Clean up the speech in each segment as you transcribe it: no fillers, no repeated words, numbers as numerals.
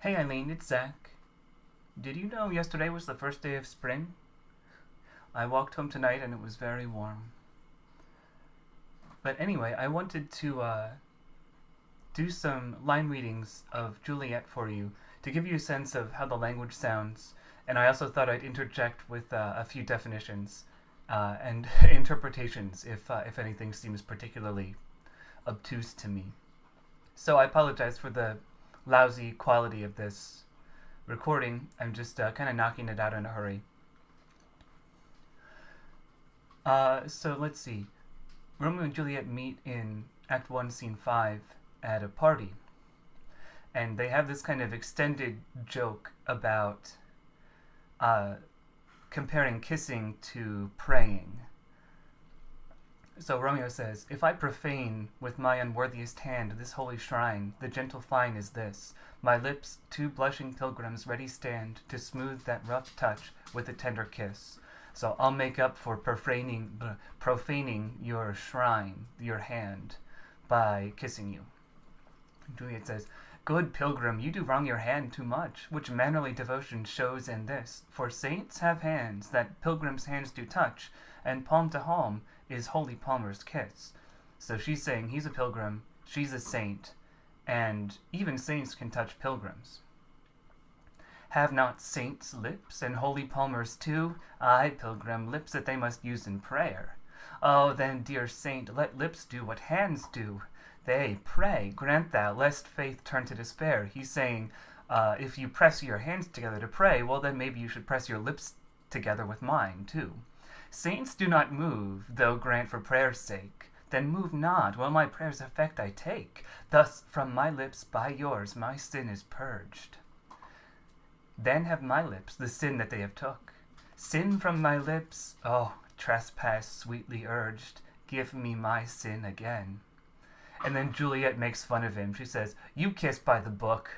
Hey Eileen, it's Zach. Did you know yesterday was the first day of spring? I walked home tonight and it was very warm. But anyway, I wanted to do some line readings of Juliet for you to give you a sense of how the language sounds, and I also thought I'd interject with a few definitions and interpretations if anything seems particularly obtuse to me. So I apologize for the lousy quality of this recording. I'm just kind of knocking it out in a hurry. So let's see. Romeo and Juliet meet in Act 1, Scene 5 at a party. And they have this kind of extended joke about comparing kissing to praying. So Romeo says, "If I profane with my unworthiest hand this holy shrine, the gentle fine is this. My lips, two blushing pilgrims, ready stand to smooth that rough touch with a tender kiss. So I'll make up for profaning your shrine, your hand, by kissing you." Juliet says, "Good pilgrim, you do wrong your hand too much, which mannerly devotion shows in this. For saints have hands that pilgrims' hands do touch, and palm to palm is holy palmer's kiss." So she's saying he's a pilgrim, she's a saint, and even saints can touch pilgrims. "Have not saints lips, and holy palmers too? Aye, pilgrim, lips that they must use in prayer. Oh, then, dear saint, let lips do what hands do. They pray, grant thou, lest faith turn to despair." He's saying, if you press your hands together to pray, well, then maybe you should press your lips together with mine, too. "Saints do not move, though grant for prayer's sake. Then move not, while my prayer's effect I take. Thus from my lips by yours my sin is purged. Then have my lips the sin that they have took. Sin from my lips, oh, trespass sweetly urged, give me my sin again." And then Juliet makes fun of him. She says, "You kiss by the book."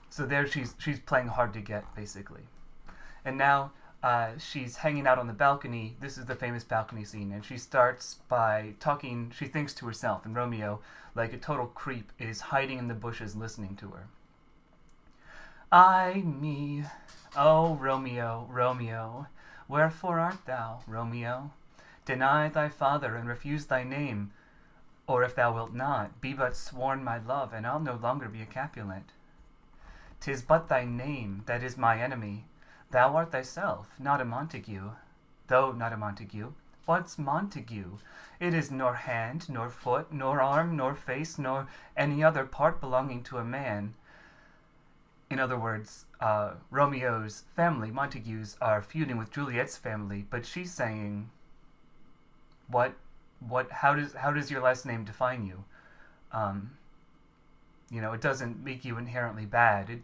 So there she's playing hard to get, basically. And now she's hanging out on the balcony. This is the famous balcony scene. And she starts by talking, she thinks to herself, and Romeo, like a total creep, is hiding in the bushes listening to her. "Ay me, oh Romeo, Romeo, wherefore art thou, Romeo? Deny thy father and refuse thy name, or if thou wilt not, be but sworn my love, and I'll no longer be a Capulet. 'Tis but thy name that is my enemy. Thou art thyself, not a Montague. Though not a Montague, what's Montague? It is nor hand, nor foot, nor arm, nor face, nor any other part belonging to a man." In other words, Romeo's family, Montagues, are feuding with Juliet's family, but she's saying, how does your last name define you? It doesn't make you inherently bad.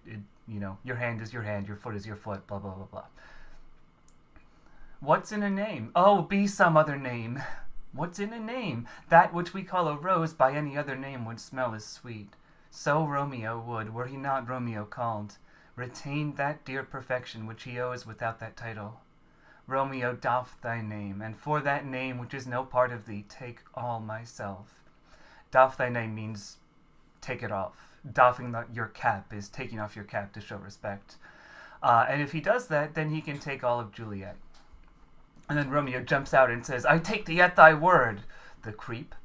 Your hand is your hand, your foot is your foot, blah, blah, blah, blah. "What's in a name? Oh, be some other name. What's in a name? That which we call a rose by any other name would smell as sweet. So Romeo would, were he not Romeo called, retain that dear perfection which he owes without that title. Romeo, doff thy name, and for that name which is no part of thee, take all myself." Doff thy name means take it off. Doffing your cap is taking off your cap to show respect. And if he does that, then he can take all of Juliet. And then Romeo jumps out and says, "I take thee at thy word," the creep.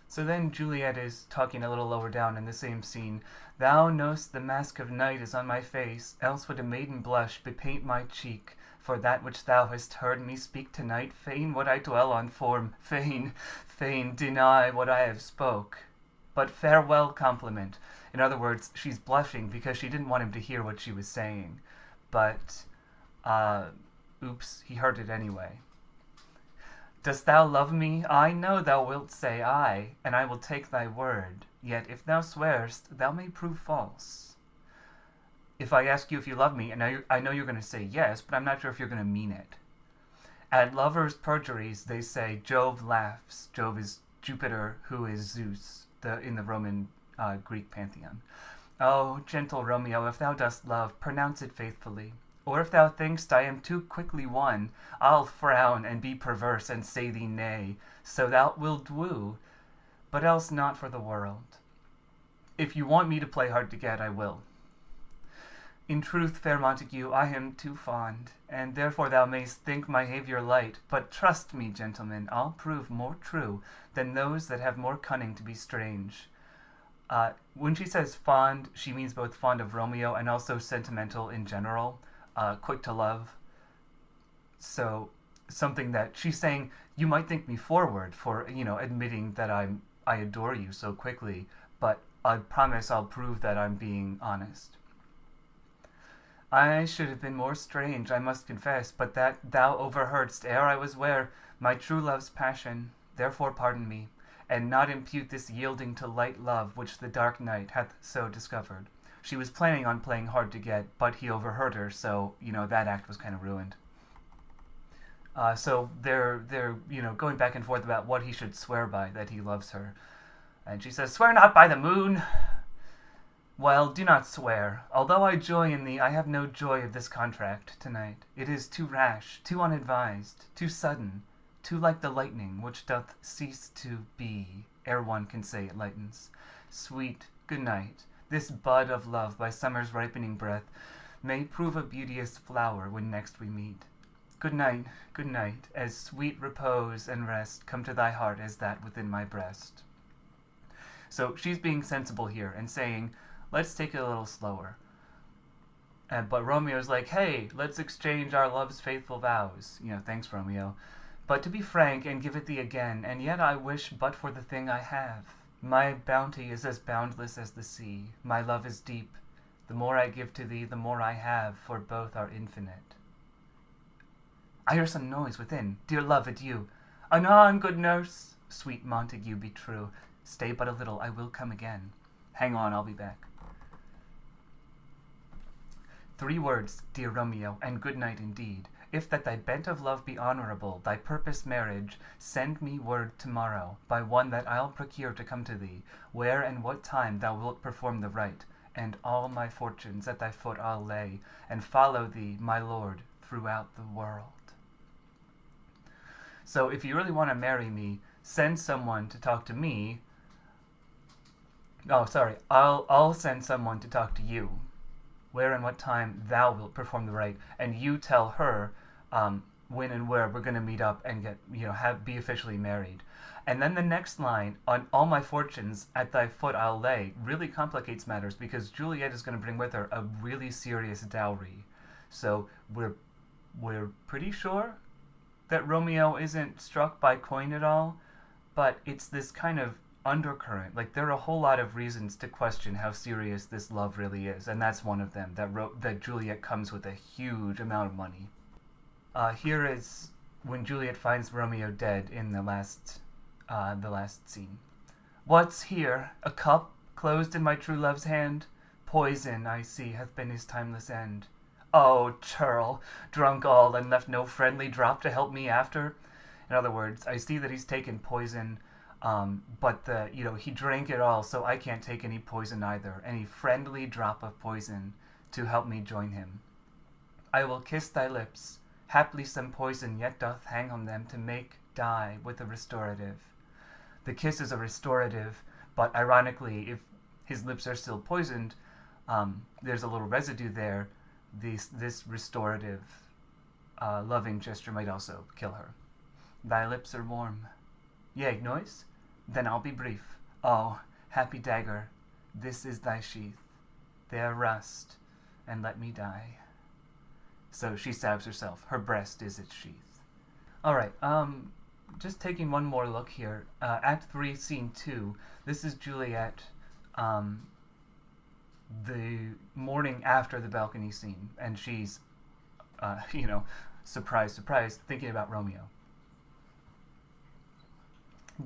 So then Juliet is talking a little lower down in the same scene. "Thou know'st the mask of night is on my face, else would a maiden blush bepaint my cheek. For that which thou hast heard me speak tonight, fain would I dwell on form, fain deny what I have spoke. But farewell compliment." In other words, she's blushing because she didn't want him to hear what she was saying. But, oops, he heard it anyway. "Dost thou love me? I know thou wilt say aye, and I will take thy word. Yet if thou swearest, thou may prove false. If I ask you if you love me, and I know you're going to say yes, but I'm not sure if you're going to mean it. At lovers' perjuries, they say, Jove laughs." Jove is Jupiter, who is Zeus, in the Roman Greek pantheon. "Oh, gentle Romeo, if thou dost love, pronounce it faithfully. Or if thou think'st I am too quickly won, I'll frown and be perverse and say thee nay. So thou wilt woo, but else not for the world. If you want me to play hard to get, I will. In truth, fair Montague, I am too fond, and therefore thou mayst think my behaviour light, but trust me, gentlemen, I'll prove more true than those that have more cunning to be strange. When she says fond, she means both fond of Romeo and also sentimental in general, quick to love. So, something that she's saying, you might think me forward for, admitting that I adore you so quickly, but I promise I'll prove that I'm being honest. I should have been more strange, I must confess, but that thou overheardst ere I was ware my true love's passion. Therefore pardon me, and not impute this yielding to light love which the dark night hath so discovered. She was planning on playing hard to get, but he overheard her, so, that act was kind of ruined. So they're going back and forth about what he should swear by, that he loves her. And she says, "Swear not by the moon." "Well, do not swear. Although I joy in thee, I have no joy of this contract tonight. It is too rash, too unadvised, too sudden, too like the lightning, which doth cease to be ere one can say it lightens. Sweet, good night. This bud of love by summer's ripening breath may prove a beauteous flower when next we meet. Good night, as sweet repose and rest come to thy heart as that within my breast." So she's being sensible here and saying, let's take it a little slower. But Romeo's like, hey, let's exchange our love's faithful vows. Thanks, Romeo. But to be frank and give it thee again, and yet I wish but for the thing I have. My bounty is as boundless as the sea. My love is deep. The more I give to thee, the more I have, for both are infinite. I hear some noise within. Dear love, adieu. Anon, good nurse. Sweet Montague, be true. Stay but a little, I will come again. Hang on, I'll be back. 3 words, dear Romeo, and good night indeed. If that thy bent of love be honourable, thy purpose marriage, send me word tomorrow, by one that I'll procure to come to thee, where and what time thou wilt perform the rite, and all my fortunes at thy foot I'll lay, and follow thee, my lord, throughout the world. So if you really want to marry me, send someone to talk to me. Oh, sorry, I'll send someone to talk to you, where and what time thou wilt perform the rite, and you tell her when and where we're going to meet up and get, be officially married. And then the next line, on all my fortunes at thy foot I'll lay, really complicates matters because Juliet is going to bring with her a really serious dowry. So we're pretty sure that Romeo isn't struck by coin at all, but it's this kind of undercurrent. Like, there are a whole lot of reasons to question how serious this love really is, and that's one of them, that Juliet comes with a huge amount of money. Here is when Juliet finds Romeo dead in the last scene. "What's here? A cup closed in my true love's hand? Poison, I see, hath been his timeless end. Oh, churl, drunk all and left no friendly drop to help me after." In other words, I see that he's taken poison, but he drank it all, so I can't take any poison either, any friendly drop of poison to help me join him. "I will kiss thy lips. Haply some poison yet doth hang on them to make die with a restorative." The kiss is a restorative, but ironically, if his lips are still poisoned, there's a little residue there. This restorative, loving gesture might also kill her. "Thy lips are warm. Yea, noise? Then I'll be brief. Oh, happy dagger, this is thy sheath. There rust, and let me die." So she stabs herself. Her breast is its sheath. Alright, just taking one more look here. Act 3, Scene 2. This is Juliet, the morning after the balcony scene, and she's, surprise, surprise, thinking about Romeo.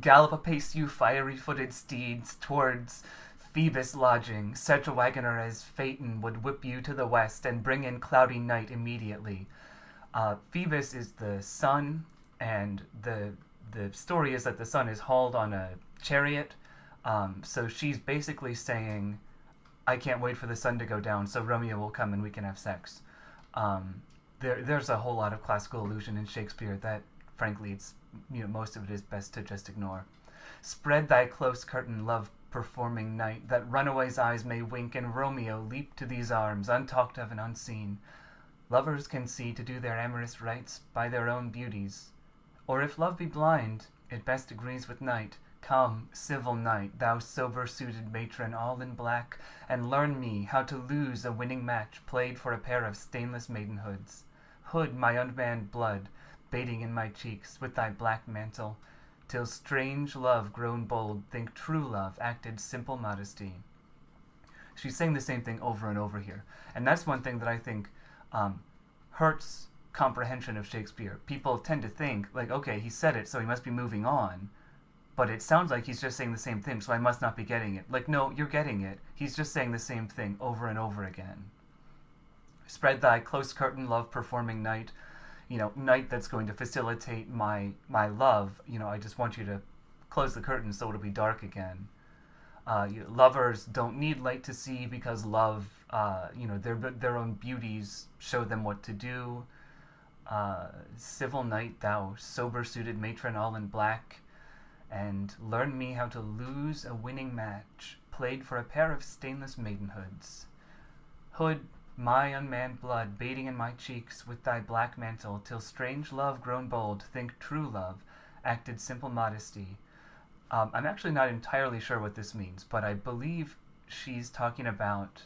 "Gallop apace, you fiery-footed steeds, towards Phoebus' lodging. Such a wagoner as Phaeton would whip you to the west and bring in cloudy night immediately." Phoebus is the sun, and the story is that the sun is hauled on a chariot. So she's basically saying, I can't wait for the sun to go down so Romeo will come and we can have sex. There's a whole lot of classical allusion in Shakespeare that, frankly, it's most of it is best to just ignore. Spread thy close curtain, love performing night, that runaway's eyes may wink and Romeo leap to these arms, untalked of and unseen. Lovers can see to do their amorous rites by their own beauties. Or if love be blind, it best agrees with night. Come, civil night, thou sober-suited matron all in black, and learn me how to lose a winning match played for a pair of stainless maidenhoods. Hood my unmanned blood, bating in my cheeks with thy black mantle, till strange love grown bold think true love acted simple modesty. She's saying the same thing over and over here. And that's one thing that I think hurts comprehension of Shakespeare. People tend to think, like, okay, he said it, so he must be moving on. But it sounds like he's just saying the same thing, so I must not be getting it. Like, no, you're getting it. He's just saying the same thing over and over again. Spread thy close curtain, love performing night. Night that's going to facilitate my love. I just want you to close the curtain so it'll be dark again. Lovers don't need light to see because love, their own beauties show them what to do. Civil night, thou sober-suited matron all in black, and learn me how to lose a winning match played for a pair of stainless maidenhoods. Hood my unmanned blood, bating in my cheeks with thy black mantle, till strange love grown bold think true love acted simple modesty. I'm actually not entirely sure what this means, but I believe she's talking about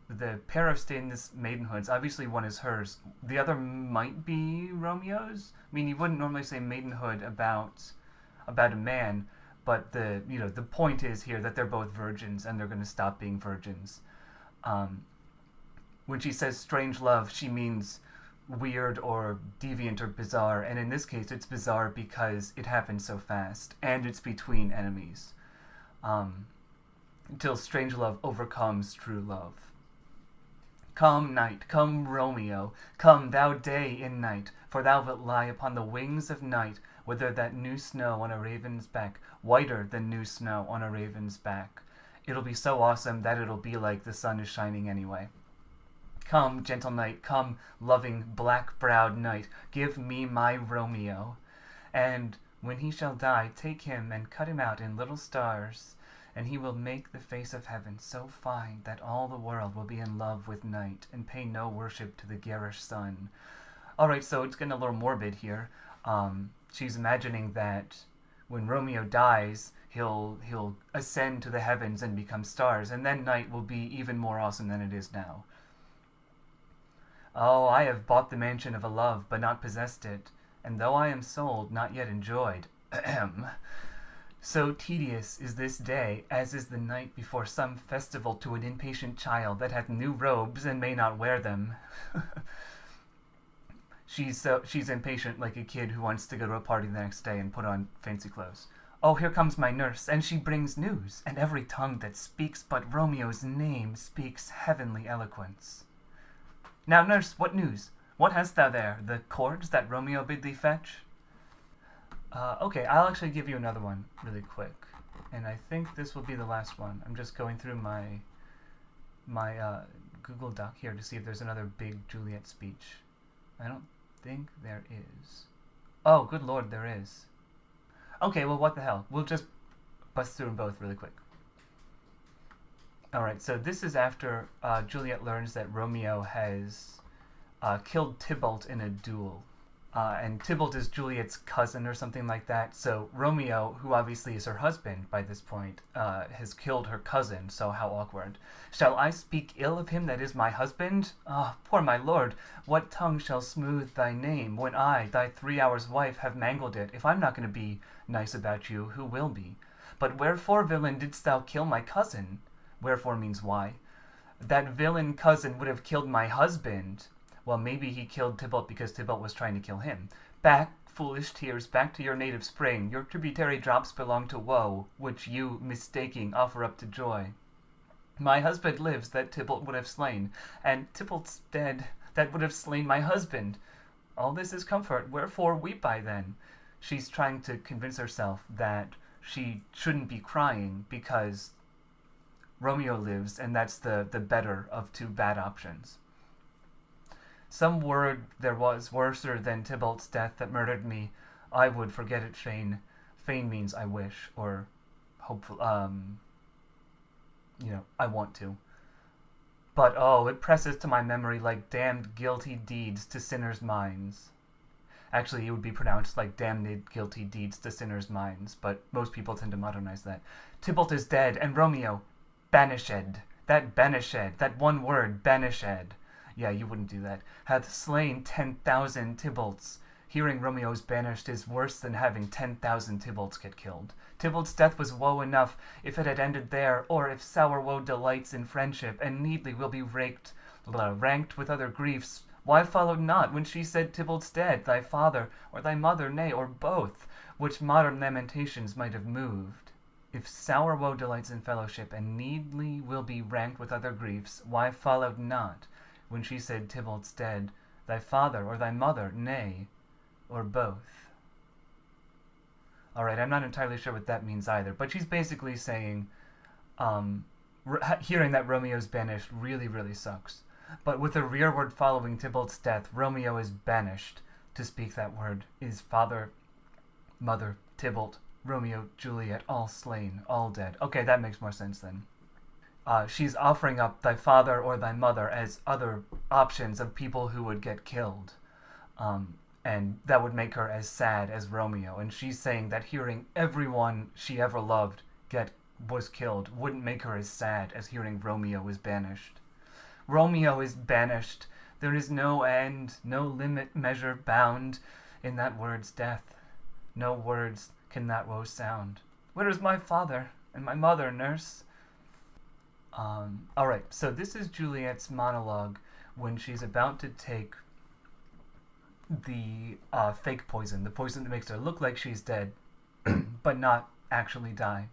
the pair of stainless maidenhoods. Obviously one is hers. The other might be Romeo's. I mean, you wouldn't normally say maidenhood about a man, but the point is here that they're both virgins and they're going to stop being virgins. When she says strange love, she means weird or deviant or bizarre, and in this case it's bizarre because it happened so fast and it's between enemies. Until strange love overcomes true love. Come night, come Romeo, come thou day in night, for thou wilt lie upon the wings of night, whether that new snow on a raven's back, whiter than new snow on a raven's back. It'll be so awesome that it'll be like the sun is shining anyway. Come, gentle night, come, loving black-browed night, give me my Romeo. And when he shall die, take him and cut him out in little stars, and he will make the face of heaven so fine that all the world will be in love with night and pay no worship to the garish sun. Alright, so it's getting a little morbid here. She's imagining that when Romeo dies, he'll ascend to the heavens and become stars, and then night will be even more awesome than it is now. Oh, I have bought the mansion of a love, but not possessed it, and though I am sold, not yet enjoyed. Ahem. So tedious is this day, as is the night before some festival to an impatient child that hath new robes and may not wear them. She's impatient like a kid who wants to go to a party the next day and put on fancy clothes. Oh, here comes my nurse, and she brings news, and every tongue that speaks but Romeo's name speaks heavenly eloquence. Now, nurse, what news? What hast thou there? The cords that Romeo bid thee fetch? Okay, I'll actually give you another one really quick, and I think this will be the last one. I'm just going through my Google Doc here to see if there's another big Juliet speech. I don't think there is. Oh, good lord, there is. Okay, well, what the hell? We'll just bust through them both really quick. Alright, so this is after Juliet learns that Romeo has killed Tybalt in a duel. And Tybalt is Juliet's cousin or something like that. So Romeo, who obviously is her husband by this point, has killed her cousin, so how awkward. Shall I speak ill of him that is my husband? Ah, poor my lord, what tongue shall smooth thy name, when I, thy 3 hours wife, have mangled it? If I'm not going to be nice about you, who will be? But wherefore, villain, didst thou kill my cousin? Wherefore means why. That villain cousin would have killed my husband. Well, maybe he killed Tybalt because Tybalt was trying to kill him. Back, foolish tears, back to your native spring. Your tributary drops belong to woe, which you, mistaking, offer up to joy. My husband lives that Tybalt would have slain, and Tybalt's dead that would have slain my husband. All this is comfort, wherefore weep I then? She's trying to convince herself that she shouldn't be crying because Romeo lives, and that's the better of two bad options. Some word there was worser than Tybalt's death that murdered me. I would forget it fain. Fain means I wish, or hopeful, I want to. But oh, it presses to my memory like damned guilty deeds to sinners' minds. Actually, it would be pronounced like damned guilty deeds to sinners' minds, but most people tend to modernize that. Tybalt is dead, and Romeo, banished. That one word, banished. Yeah, you wouldn't do that. Hath slain 10,000 Tybalts. Hearing Romeo's banished is worse than having 10,000 Tybalts get killed. Tybalt's death was woe enough if it had ended there, or if sour woe delights in friendship, and needly will be ranked with other griefs. Why followed not, when she said Tybalt's dead, thy father, or thy mother, nay, or both, which modern lamentations might have moved? If sour woe delights in fellowship, and needly will be ranked with other griefs, why followed not, when she said Tybalt's dead, thy father, or thy mother, nay, or both? Alright, I'm not entirely sure what that means either, but she's basically saying, hearing that Romeo's banished really, really sucks. But with a rearward following Tybalt's death, Romeo is banished. To speak that word is father, mother, Tybalt, Romeo, Juliet, all slain, all dead. Okay, that makes more sense then. She's offering up thy father or thy mother as other options of people who would get killed. And that would make her as sad as Romeo. And she's saying that hearing everyone she ever loved was killed wouldn't make her as sad as hearing Romeo was banished. Romeo is banished. There is no end, no limit, measure, bound in that word's death. No words can that woe sound. Where is my father and my mother, nurse? Alright, so this is Juliet's monologue when she's about to take the fake poison, the poison that makes her look like she's dead, but not actually die.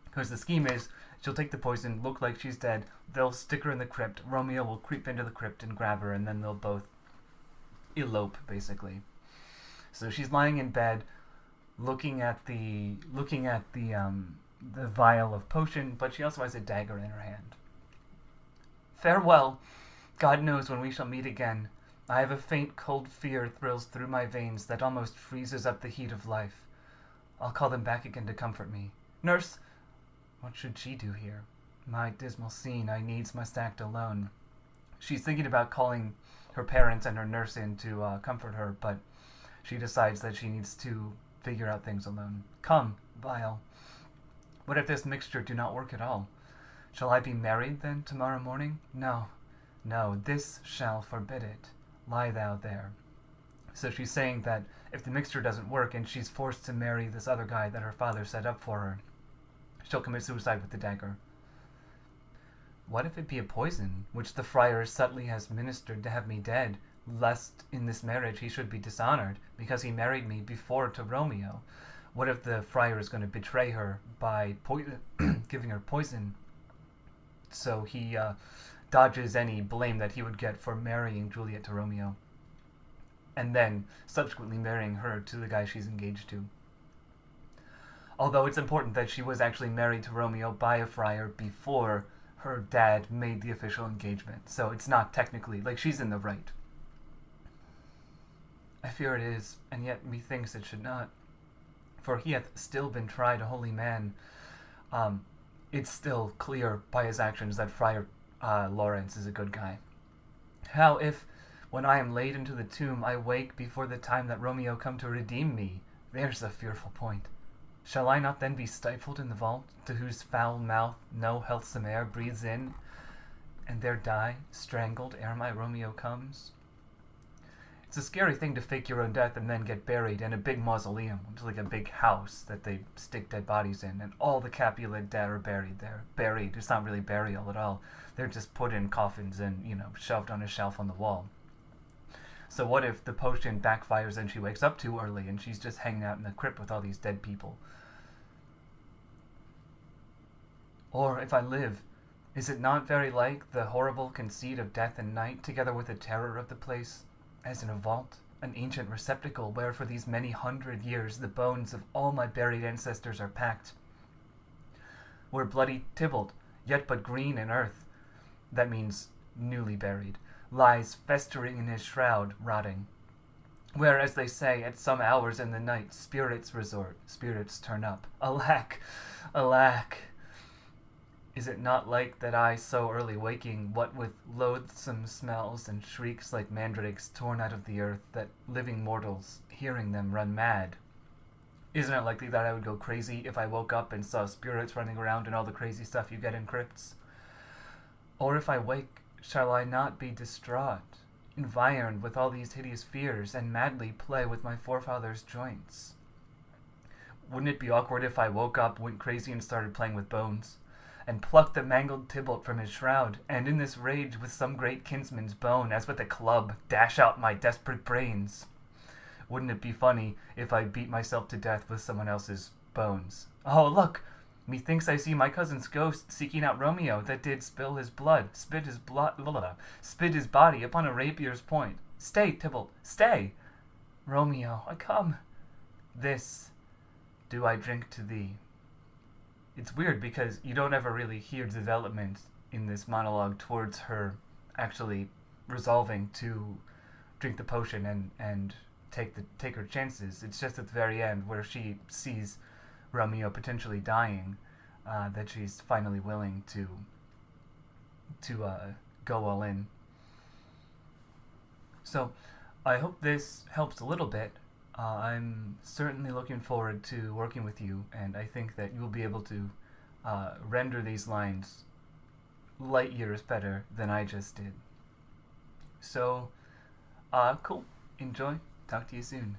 Because the scheme is, she'll take the poison, look like she's dead, they'll stick her in the crypt, Romeo will creep into the crypt and grab her, and then they'll both elope, basically. So she's lying in bed, looking at the vial of potion, but she also has a dagger in her hand. Farewell. God knows when we shall meet again. I have a faint cold fear thrills through my veins that almost freezes up the heat of life. I'll call them back again to comfort me. Nurse, what should she do here? My dismal scene, I needs must act alone. She's thinking about calling her parents and her nurse in to comfort her, but she decides that she needs to figure out things alone. Come, vial. What if this mixture do not work at all? Shall I be married, then, tomorrow morning? No, this shall forbid it. Lie thou there. So she's saying that if the mixture doesn't work and she's forced to marry this other guy that her father set up for her, she'll commit suicide with the dagger. What if it be a poison, which the friar subtly has ministered to have me dead, lest in this marriage he should be dishonored, because he married me before to Romeo? What if the friar is going to betray her by giving her poison, so he dodges any blame that he would get for marrying Juliet to Romeo, and then subsequently marrying her to the guy she's engaged to? Although it's important that she was actually married to Romeo by a friar before her dad made the official engagement, so it's not technically, like, she's in the right. I fear it is, and yet methinks it should not. For he hath still been tried a holy man. It's still clear by his actions that Friar Lawrence is a good guy. How if, when I am laid into the tomb, I wake before the time that Romeo come to redeem me? There's the fearful point. Shall I not then be stifled in the vault, to whose foul mouth no healthsome air breathes in, and there die, strangled, ere my Romeo comes? It's a scary thing to fake your own death and then get buried in a big mausoleum. It's like a big house that they stick dead bodies in, and all the Capulet dead are buried there. Buried. It's not really burial at all. They're just put in coffins and, shoved on a shelf on the wall. So what if the potion backfires and she wakes up too early and she's just hanging out in the crypt with all these dead people? Or if I live, is it not very like the horrible conceit of death and night, together with the terror of the place, as in a vault, an ancient receptacle where for these many 100 years the bones of all my buried ancestors are packed? Where bloody Tybalt, yet but green in earth, that means newly buried, lies festering in his shroud, rotting. Where, as they say, at some hours in the night, spirits resort, spirits turn up. Alack, alack! Is it not like that I, so early waking, what with loathsome smells and shrieks like mandrakes torn out of the earth, that living mortals, hearing them, run mad? Isn't it likely that I would go crazy if I woke up and saw spirits running around and all the crazy stuff you get in crypts? Or if I wake, shall I not be distraught, environed with all these hideous fears, and madly play with my forefathers' joints? Wouldn't it be awkward if I woke up, went crazy, and started playing with bones, and plucked the mangled Tybalt from his shroud, and in this rage with some great kinsman's bone, as with a club, dash out my desperate brains? Wouldn't it be funny if I beat myself to death with someone else's bones? Oh, look! Methinks I see my cousin's ghost seeking out Romeo, that did spill his blood, spit his body upon a rapier's point. Stay, Tybalt, stay! Romeo, I come. This do I drink to thee. It's weird because you don't ever really hear development in this monologue towards her actually resolving to drink the potion and take her chances. It's just at the very end where she sees Romeo potentially dying, that she's finally willing to go all in. So I hope this helps a little bit. I'm certainly looking forward to working with you, and I think that you'll be able to render these lines light years better than I just did. So, cool. Enjoy. Talk to you soon.